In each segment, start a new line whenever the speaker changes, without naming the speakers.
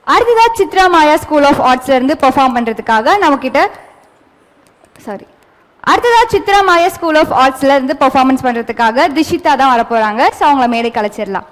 அடுத்ததா சித்ரா மாயா school of ஆர்ட்ஸ்ல இருந்து perform பண்றதுக்காக அடுத்ததா சித்ரா மாயா ஸ்கூல் ஆஃப் ஆர்ட்ஸ்ல இருந்து பெர்ஃபார்மன்ஸ் பண்றதுக்காக திஷிதா தான் வர போறாங்க. ஸோ அவங்கள மேடை கலைச்சிடலாம்.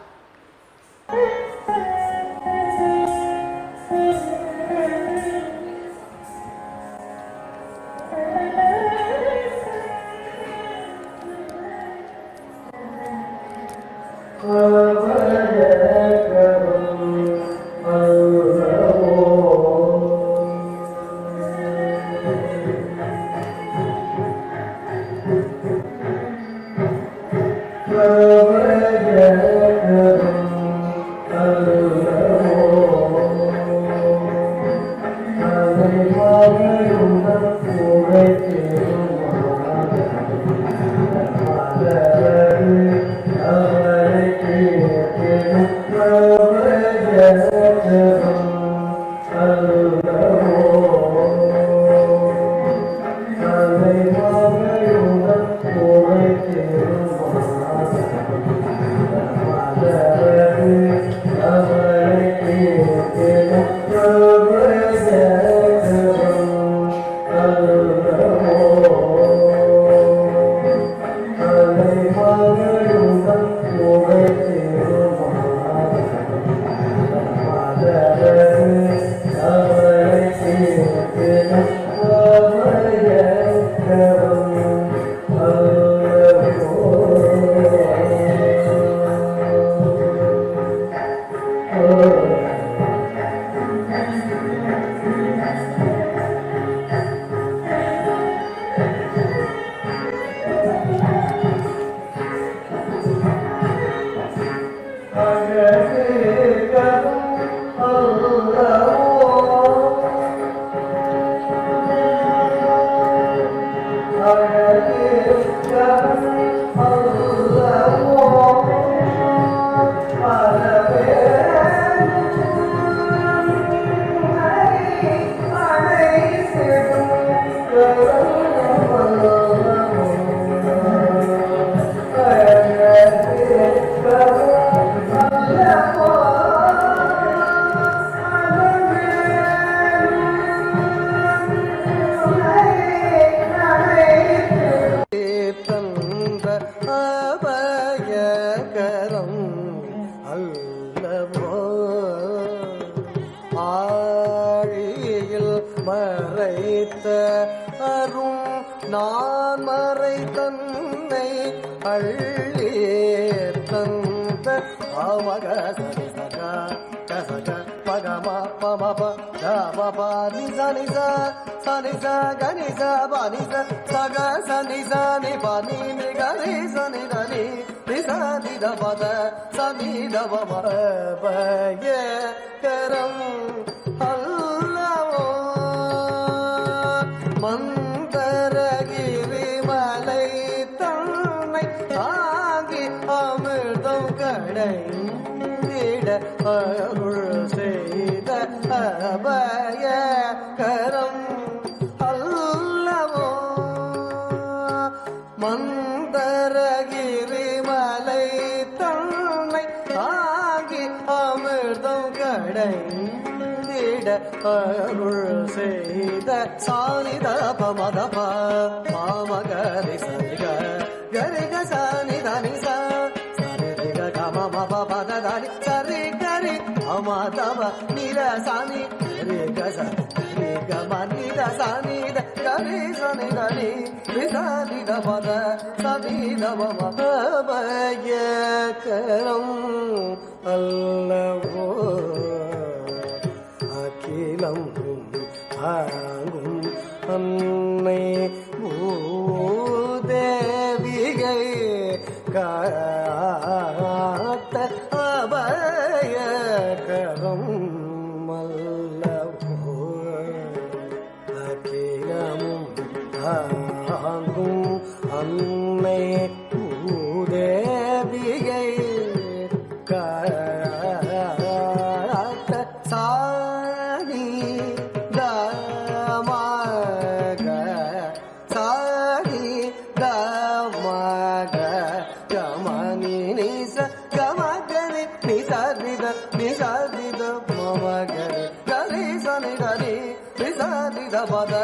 நிசனித மமகரி கரி சனி கரி நிசனித பத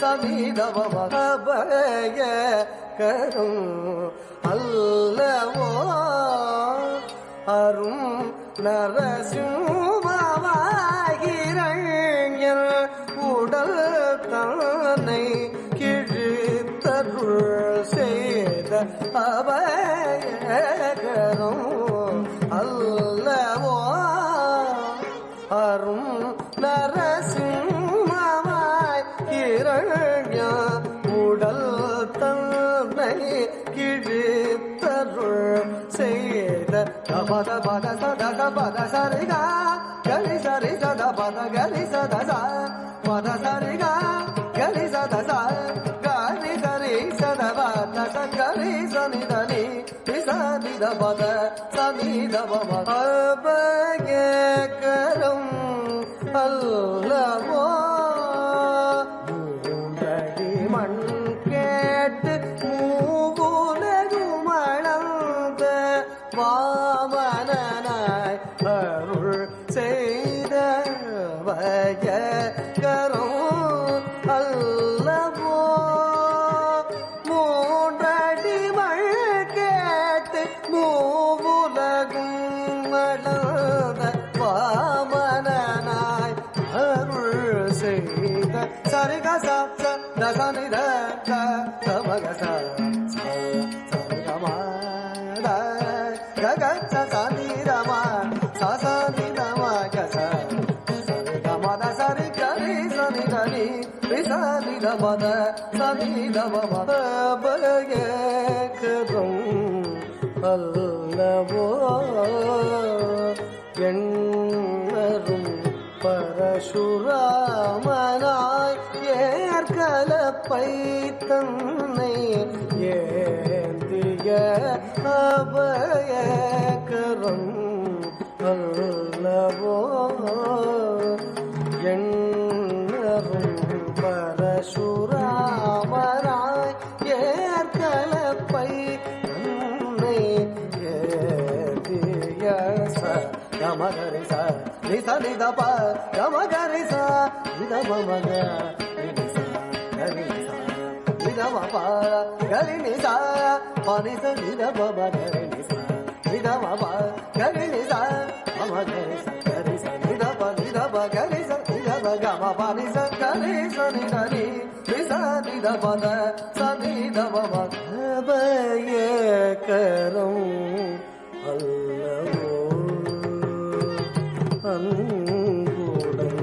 சனித மமபய கரும் அல்லவோ அரும் நரசிம்மவாகிரண்யர் உடல் தன்னை கிழித்தருள் செய்த அபயகரும் அல்லவோ அரும் நரசிம்மமாய் இரண்ய உடல் தன்னை கிழித்தருள் செய்த பத பத சத பத சரிகா கலி சரி சத பத கலி சத பத சரிகா கலி சத கலி சரி சத பத கலி சனி தனி சனித பத சனித பபகரம் அல்லவோ மூன்றடி மண் கேட்டு மூவுலகுமளந்த வாமனாய் அருள் செய்த வயகரும் அல்லவோ மூன்றடி மண் கேட்டு மூவுலகும் மளந்த வாமனாய் அருள் செய்த சரிக சாப்த தசனித தமகச ககச்ச சனிதம சசனிதம கச சரிதமத சரி கரி சனிதனி விசனிதமத சனிதமத பயகரும் அல்லவோ எண்ணரும் பரசுராமனாய் ஏற்கலப்பை தன்னை ஏந்திய அபயகரும் அல்லவோ எண்ணரும் பரசுராமனாய் ஏற்கலப்பை தன்னை ஏந்திய கமகரி ச நித நித ப கமகரி ச நித மமக கரி ச நித மப கரி நிச பனி ச நித பப கரி நிச நித மப கரி நிச மமகரி ச கரி ச நித ப கரி ச நித ப கம பனி ச கரி ச நித நி நிச நித பத ச நித மம பயகரும் அல்லவோ அன்புடன்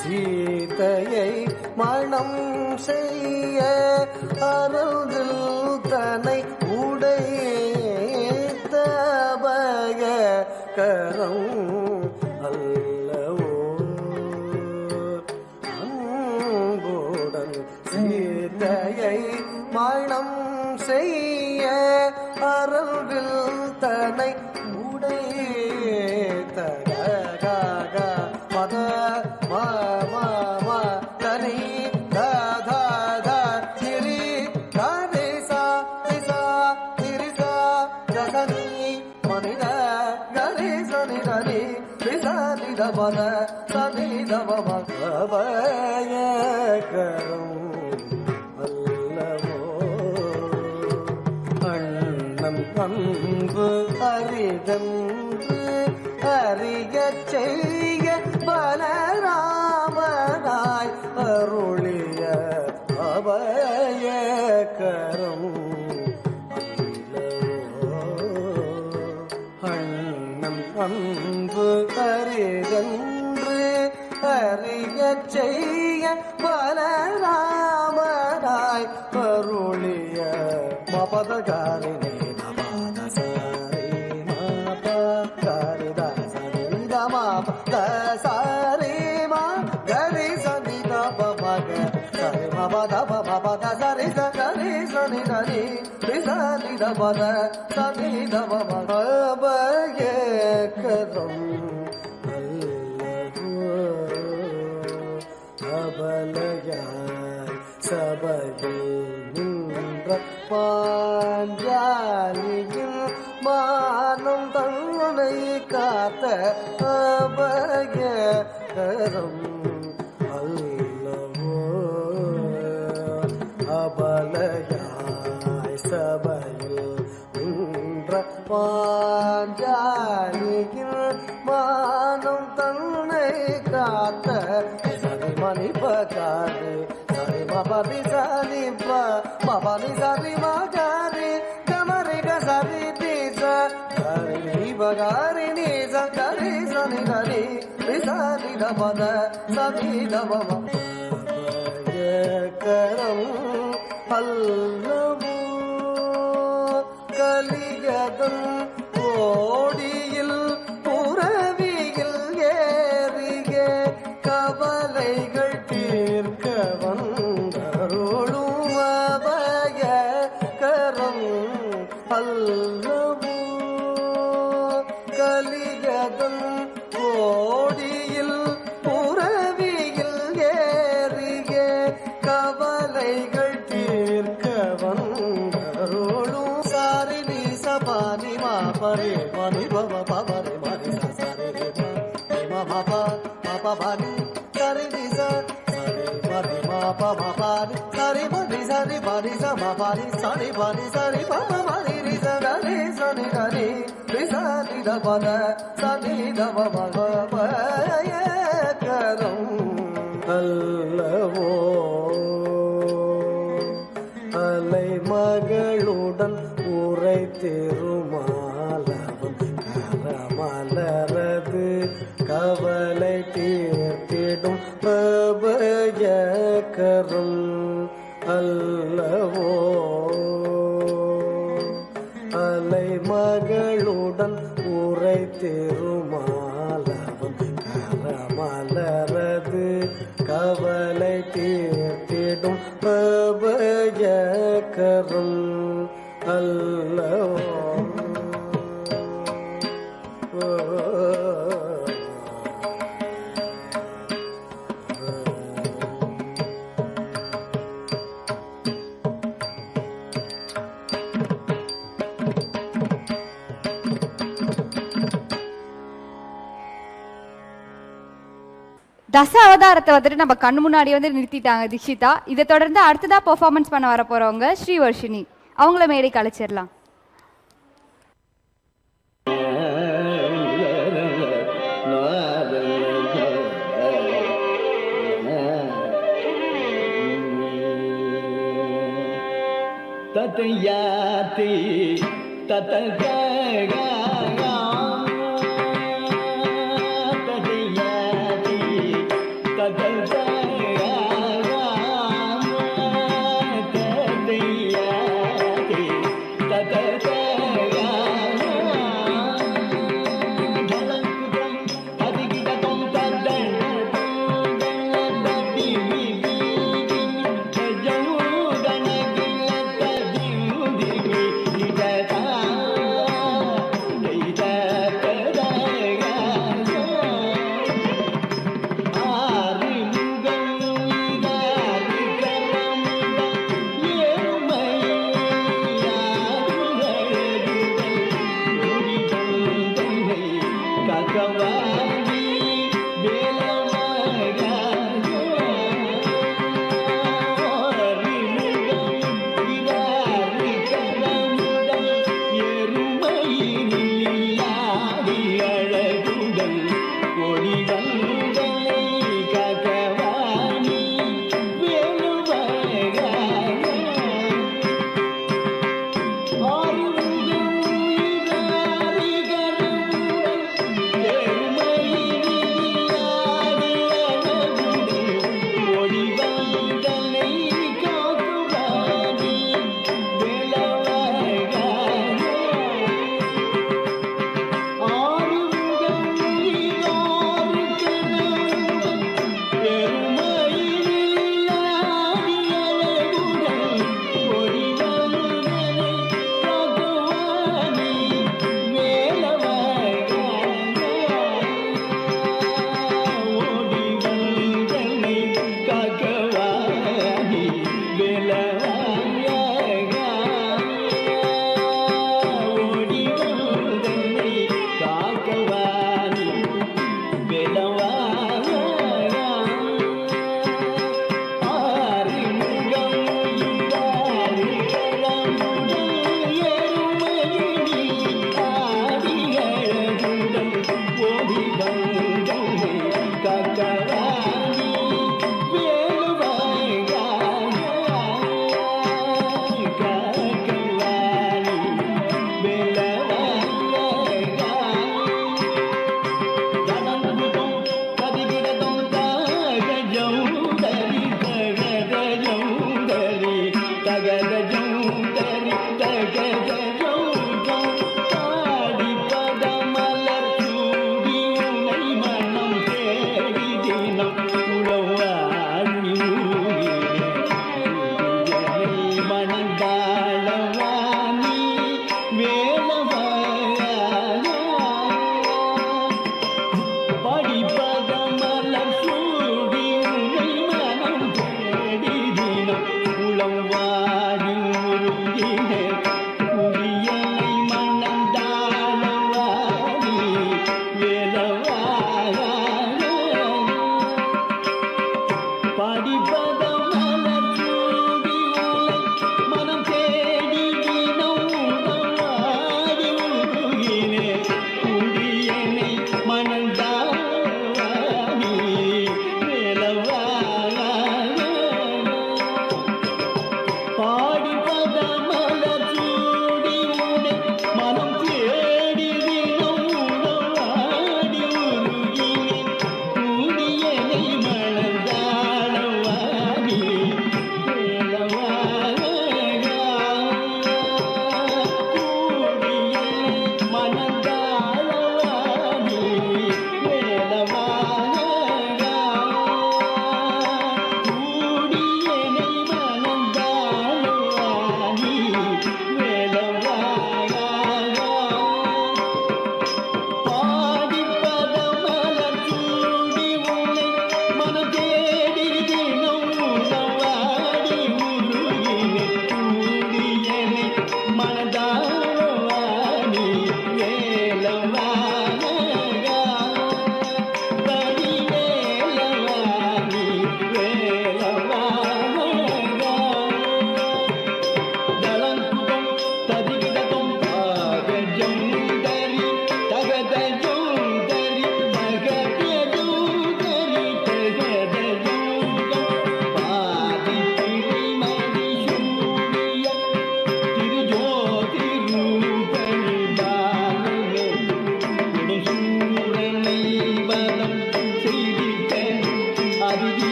சீதையை மணம் செய்ய அருள் தன்னை உடைத்த பயகரும் அல்லவோ அன்புடன் சீதையை மணம் செய்ய அருள் தன்னை உடைத்த மத ம தனி த திரி தரி சா திரி சா தனி மனித கரி சனி தனி விசனி தபன சனி தபம பயகரும் அல்லவோ அண்ணன் அன்பு அரிதன்று அறிய செய்ய பலராமனாய் அருளிய அபயகரும் அண்ணன் அன்பு அரிதன்று அறிய செய்ய பலராமனாய் அருளிய மபதகாரினே நமத சரி மப கரிதாசரி தமப சரி மா கரி சனி தபமக சரி மபத மபத சரி சரி சனி தனி விசனி தபத சனி தபமக பயகரும் அபலயாய் சபையில் நின்ற பாஞ்சாலியின் மானம் தன்னை காத்த அபயகரம் அல்லவோ அபலயாய் சபையில் நின்ற பாஞ்சாலியில் மானம் தன்னை காத்த சரிமணி பகாரி சரிமபதி சரிப மபனி சரி மகாரி கமரி கசரி தீச சரி பகாரி நீச கரி சனி கரி விசாரி தபத சதி தபம கரம் அல்லவோ கலிகதன் கோடியில் புறவியில் ஏறிய கவலைகள் தீர்க்க வந்தருளும் அபய கரம் அல்லவோ கலிகதன் கோடியில் புறவியில் ஏறிய கவலைகள் தீர்க்க வந்தருளும் சாரிணி சபானி மா பரே மணி பவ பவரே மணி சரி மப பனி சரி நிச சரி மணி மா பவ பனி சரி மணி சரி பனி சம பனி சரி பனி சரி பவ மணி ரி சரி சனி கரி விசாரி தபத சதி தப பய கரம் அல்லவோ அலை மகளுடன் உரை திருமாலவன் கரமலரது கவலை தீர்த்திடும் அபயகரம் அல்லவோ அலை மகளுடன் உரை திருமாலவன் கரமலரது கவலை தீர்த்திடும் அபயகரம் அல்லவோ
தச அவதாரத்தை வந்துட்டு நம்ம கண்ணு முன்னாடி வந்து நிறுத்திட்டாங்க தீக்ஷிதா. இதை தொடர்ந்து அடுத்ததா பெர்ஃபார்மன்ஸ் பண்ண வர போறவங்க ஸ்ரீவர்ஷினி. அவங்கள மேடைக்கு அழைச்சிடலாம்.
தத்தையாத்தி தத்தகா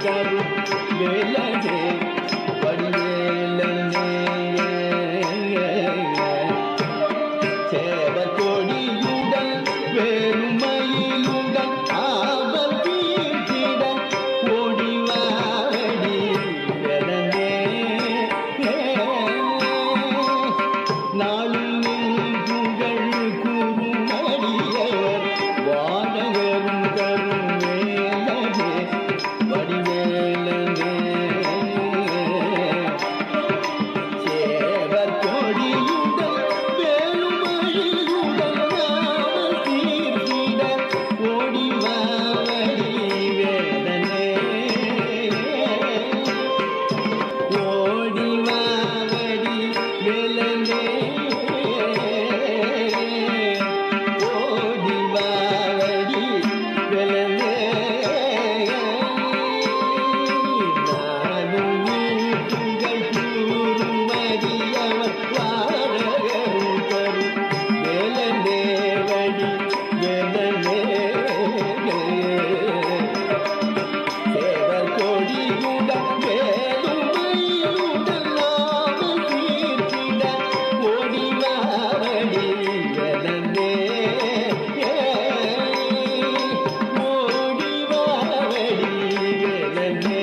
தரும் வேலனே வடிவேலனே சேவர் கொடியுடன் வேறுமையிலுடன் ஆவல் தீர்த்திட ஓடிவாடி வேலனே நாளும் புகழ் கூறுமடியவர் வானவரும் தரும் வேலனே வடிவேலனே சேவர் கொடியுடன் வேலுமயிலுடன் நாவல் தீர்த்திட ஓடிவாடி வேலனே ஓடிவாடி வேலனே ஓடிவாடி வேலனே நானும் புகழ் கூறுமடியவர் வானகரும் தரும் வேலனே வடி வேலனே சேவர் கொடியுடன் வேலுமயிலுடன் நாவல் தீர்த்திட ஓடிவாடி வேலனே ஓடிவாடி வேலனே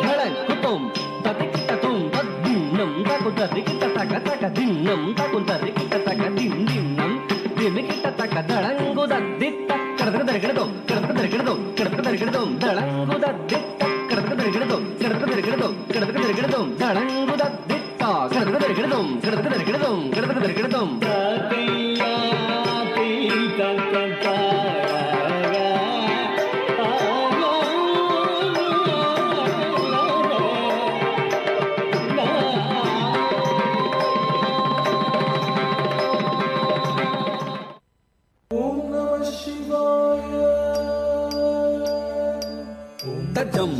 தளங்குதும் ததிக்கிட்டதும் தத்தின்னம் தகுதரிக்கிட்ட தக தக தின்னம் தகுதரிக்கிட்ட தக தின் தின்னம் திமிக்கிட்ட தக தளங்குதத்திட்ட கடற்கதரிக்கிடதும் கடற்கதரிக்கிடதும் கடற்கதரிக்கிடதும் தளங்குதத்திட்ட கடற்கதரிக்கிடதும் கடற்கதரிக்கிடதும் கடற்கதரிக்கிடதும் தளங்குதத்திட்ட கடற்கதரிக்கிடதும் கடற்கதரிக்கிடதும் கடற்கதரிக்கிடதும் தகையா தீ தந்தா
ஓம் நம சிவாய.
தஜம்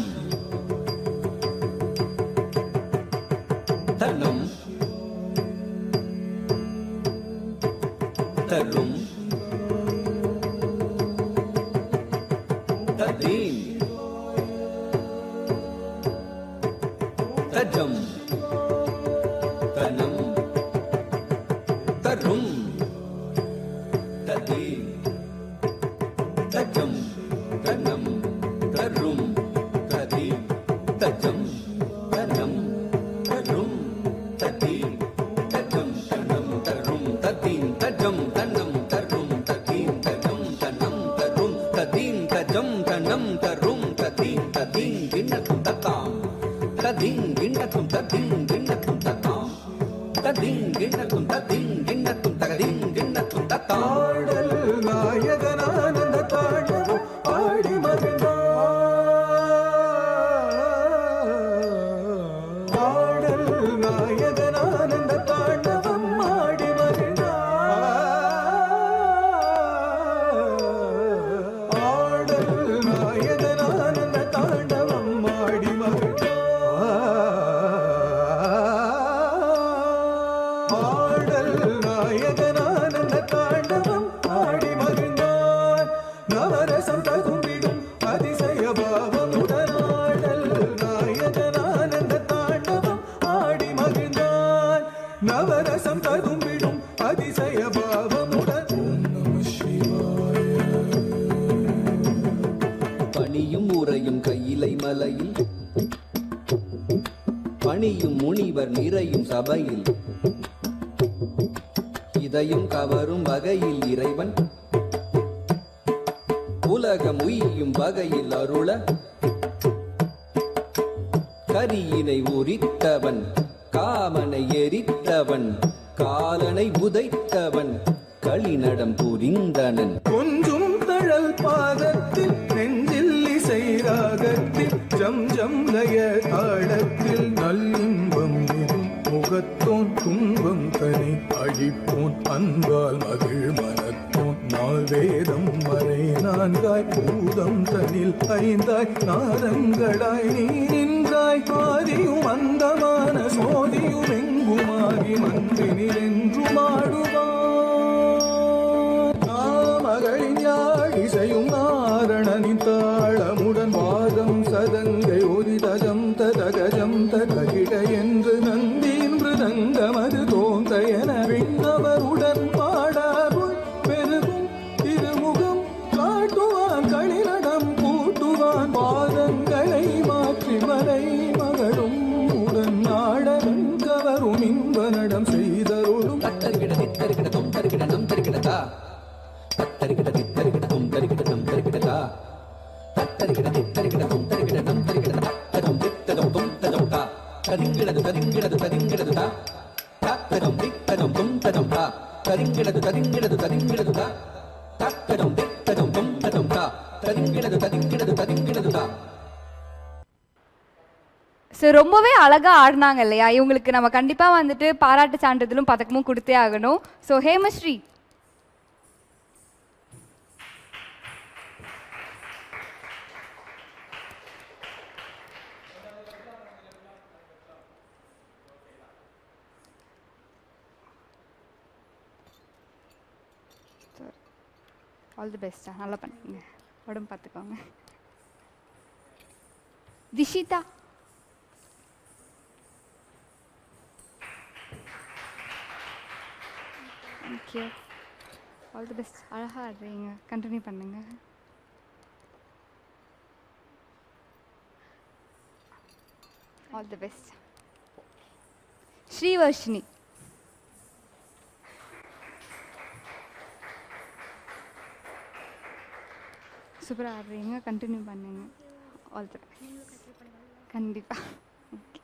தன்னம் தரும் ததீம் தஜம் தனம் தரும் ததீம் தஜம் தனம் தரும் ததீம் தஜம் தனம் தரும் ததீம் தஜம் தனம் தரும் ததீம் தஜம் தனம் தரும் ததீம் தஜம் தனம் தரும் ததீம் தஜம் தனம் தரும் ததீம் ததீம் கிண்ணத்தும் தத்தாம் ததீம் கிண்ணத்தும் ததீம் கிண்ணத்தும் தத்தாம் ததீம் கிண்ணத்தும் ததீம் கிண்ணத்தும் தகதீம் கிண்ணத்தும் தத்தாம்
ஆடல் நாயகனானந்த தாண்டவம் ஆடி மகிழ்ந்தார். ஆடல் நாயகனானந்த தாண்டவம் ஆடி மகிழ்ந்தார். ஆடல் நாயகனானந்த தாண்டவம் ஆடி மகிழ்ந்தார். ஆடல் நாயகனானந்த தாண்டவம் ஆடி மகிழ்ந்தார். நவரசம் தகும்பிடும் அதிசய பாவமுடனாடல் நாயகனானந்த தாண்டவம் ஆடி மகிழ்ந்தார். நவரசம் தகும்பிடும் அதிசய பாவமுடன். ஓம் நம சிவாய.
பணியும் உறையும் கையிலை மலையில் பணியும் முனிவர் நிறையும் சபையில் இதயம் கவரும் வகையில் இறைவன் உலகம் உய்யும் வகையில் அருள கரியினை உரித்தவன் காமனை எரித்தவன் காலனை உதைத்தவன் களிநடம் புரிந்தனன்.
கொஞ்சும் தழல் பாதத்தில் நெஞ்சில் இசை ராகத்தில் ஜம் ஜம் லய தாளத்தில் நல்லின்பம் மிகும் முகத்தோன் துன்பம் தனி அழிப்போன் அன்பால் மகிழ் மனத்தோன் நாள் வேதம் மறை நான்காய் பூதம் தனில் ஐந்தாய் நாதங்களாய் நீ நின்றாய் ஆதியும் அந்தமான சோதியும் எங்குமாகி மன்றினில் என்றுமாடுவான். நாமகளின் யாழிசையும்
நாரணனின் தாளமுடன் வாதம் சதங்கை ஒரிதஜம் ததகஜம் தகிட என்று நந்தியின் மிருதங்கமது தோன்ற என விண்ணவருடன் பாடாருள் பெருகும் திருமுகம் காட்டுவான் களிநடம் கூட்டுவான் பாதங்களை மாற்றி மலை மகளும் உடன் நாடகன் கவரும் இன்பனடம் செய்தருளும்
தத்தரிகிட தித்தரிகிட தொம் தரிகிட நம் தரிகிடதா தத்தரிகிட தித்தரிகிட தொம் தரிகிட நம் தரிகிடதா தத்தரிகிட தித்தரிகிட தொம் தரிகிட நம் தரிகிடதா ததம் தித்ததம் தொம் ததம் தா தரிங்கிடது தரிங்கிடது தரிங்கிடது தா தத்ததம் தித்ததம் தொம் ததம் தா தரிங்கிடது தரிங்கிடது தரிங்கிடது தா தத்ததம் தித்ததம் தொம் ததம் தா தரிங்கிடது தரிங்கிடது தரிங்கிடது தா.
ஸோ ரொம்பவே அழகாக ஆடினாங்க இல்லையா? இவங்களுக்கு நம்ம கண்டிப்பாக வந்துட்டு பாராட்டு சான்றிதழும் பதக்கமும் கொடுத்தே ஆகணும். ஸோ ஹேமஸ்ரீ, ஆல் தி பெஸ்டா, நல்லா பண்ணுங்க, உடம்பு பார்த்துக்கோங்க. Dishita, thank you, all the best, அழகாக ஆடுறீங்க, கண்டினியூ பண்ணுங்க. All the best. ஸ்ரீவர்ஷினி, சூப்பராக ஆடுறீங்க, கண்டினியூ பண்ணுங்க. ஆல் தி பெஸ்ட், கண்டிப்பாக. ஓகே.